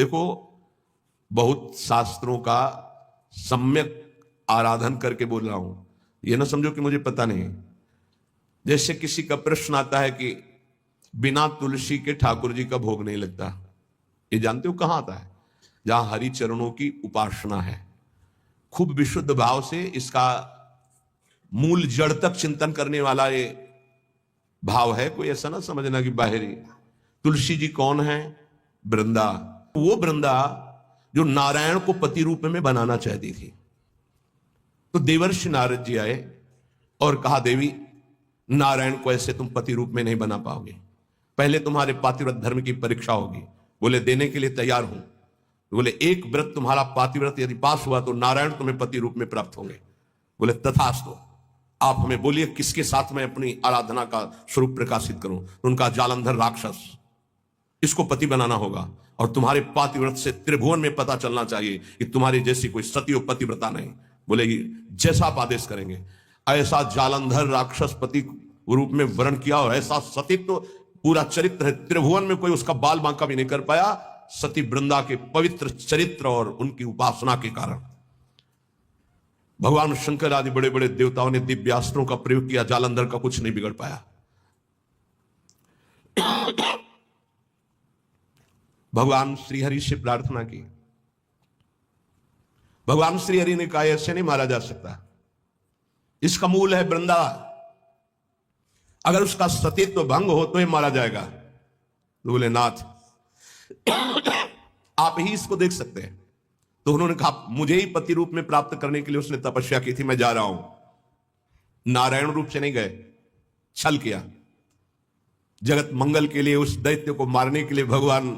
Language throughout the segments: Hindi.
देखो, बहुत शास्त्रों का सम्यक आराधन करके बोल रहा हूं, यह ना समझो कि मुझे पता नहीं। जैसे किसी का प्रश्न आता है कि बिना तुलसी के ठाकुर जी का भोग नहीं लगता, ये जानते हो कहां आता है? जहां हरि चरणों की उपासना है, खूब विशुद्ध भाव से इसका मूल जड़ तक चिंतन करने वाला ये भाव है। कोई ऐसा ना समझना कि बाहरी। तुलसी जी कौन है? वृंदा, वो वृंदा जो नारायण को पति रूप में बनाना चाहती थी। तो देवर्षि नारद जी आए और कहा, देवी, नारायण को ऐसे तुम पति रूप में नहीं बना पाओगे, पहले तुम्हारे पातिव्रत धर्म की परीक्षा होगी। बोले, देने के लिए तैयार हूं। बोले, एक व्रत तुम्हारा पातिव्रत यदि पास हुआ तो नारायण तुम्हें पति रूप में प्राप्त होंगे। बोले, तथास्तु, आप हमें बोलिए किसके साथ मैं अपनी आराधना का स्वरूप प्रकाशित करूं। उनका जालंधर राक्षस, इसको पति बनाना होगा, और तुम्हारे पातिव्रत से त्रिभुवन में पता चलना चाहिए कि तुम्हारी जैसी कोई सती और पतिव्रता नहीं। बोले, जैसा आप आदेश करेंगे। ऐसा जालंधर राक्षस पति रूप में वर्ण किया, और ऐसा सतीत्व पूरा चरित्र है, त्रिभुवन में कोई उसका बाल बांका भी नहीं कर पाया, सती वृंदा के पवित्र चरित्र और उनकी उपासना के कारण। भगवान शंकर आदि बड़े बड़े देवताओं ने दिव्यास्त्रों का प्रयोग किया, जालंधर का कुछ नहीं बिगड़ पाया। भगवान श्रीहरि से प्रार्थना की। भगवान श्रीहरि ने कहा, ऐसे नहीं मारा जा सकता, इसका मूल है वृंदा, अगर उसका सतीत्व भंग हो तो ये मारा जाएगा। तो बोले, नाथ, आप ही इसको देख सकते हैं। तो उन्होंने कहा, मुझे ही पति रूप में प्राप्त करने के लिए उसने तपस्या की थी, मैं जा रहा हूं। नारायण रूप से नहीं गए, छल किया। जगत मंगल के लिए उस दैत्य को मारने के लिए भगवान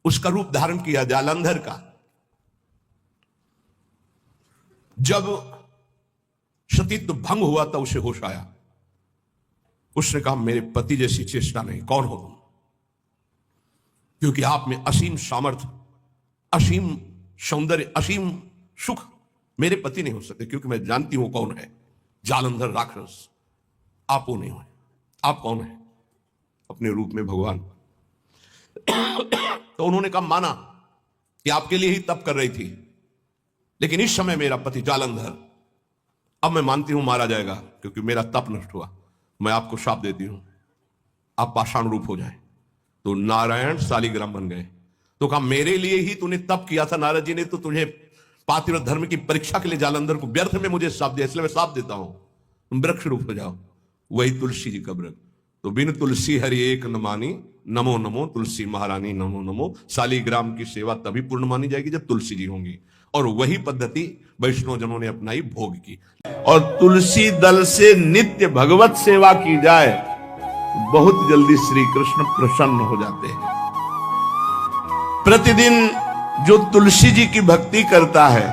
उसका रूप धारण किया, जालंधर का। जब सतीत्व भंग हुआ तब उसे होश आया। उसने कहा, मेरे पति जैसी चेष्टा नहीं, कौन हो तुम? क्योंकि आप में असीम सामर्थ्य, असीम सौंदर्य, असीम सुख मेरे पति नहीं हो सकते, क्योंकि मैं जानती हूं कौन है जालंधर राक्षस। आप वो नहीं हो। आप कौन है? अपने रूप में भगवान। तो उन्होंने कहा, माना कि आपके लिए ही तप कर रही थी, लेकिन इस समय मेरा पति जालंधर, अब मैं मानती हूं मारा जाएगा, क्योंकि मेरा तप नष्ट हुआ। मैं आपको शाप देती हूं, आप पाषाण रूप हो जाएं। तो नारायण शालिग्राम बन गए। तो कहा, मेरे लिए ही तूने तप किया था नारद जी ने, तो तुझे पातिव्रत धर्म की परीक्षा के लिए जालंधर को व्यर्थ में मुझे शाप दिया, इसलिए मैं शाप देता हूं, तुम वृक्ष रूप हो जाओ। वही तुलसी जी का व्रत। तो बिन तुलसी हरि एक न मानी, नमो नमो तुलसी महारानी नमो नमो। शालिग्राम की सेवा तभी पूर्ण मानी जाएगी जब तुलसी जी होंगी, और वही पद्धति वैष्णव जनों ने अपनाई, भोग की। और तुलसी दल से नित्य भगवत सेवा की जाए, बहुत जल्दी श्री कृष्ण प्रसन्न हो जाते हैं। प्रतिदिन जो तुलसी जी की भक्ति करता है,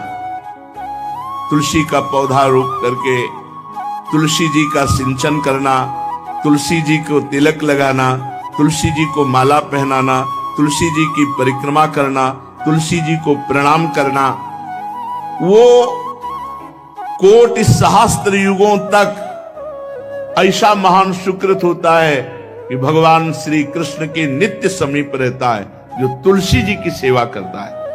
तुलसी का पौधा रोप करके तुलसी जी का सिंचन करना, तुलसी जी को तिलक लगाना, तुलसी जी को माला पहनाना, तुलसी जी की परिक्रमा करना, तुलसी जी को प्रणाम करना, वो कोटि सहस्त्र युगों तक ऐसा महान सुकृत होता है कि भगवान श्री कृष्ण के नित्य समीप रहता है, जो तुलसी जी की सेवा करता है।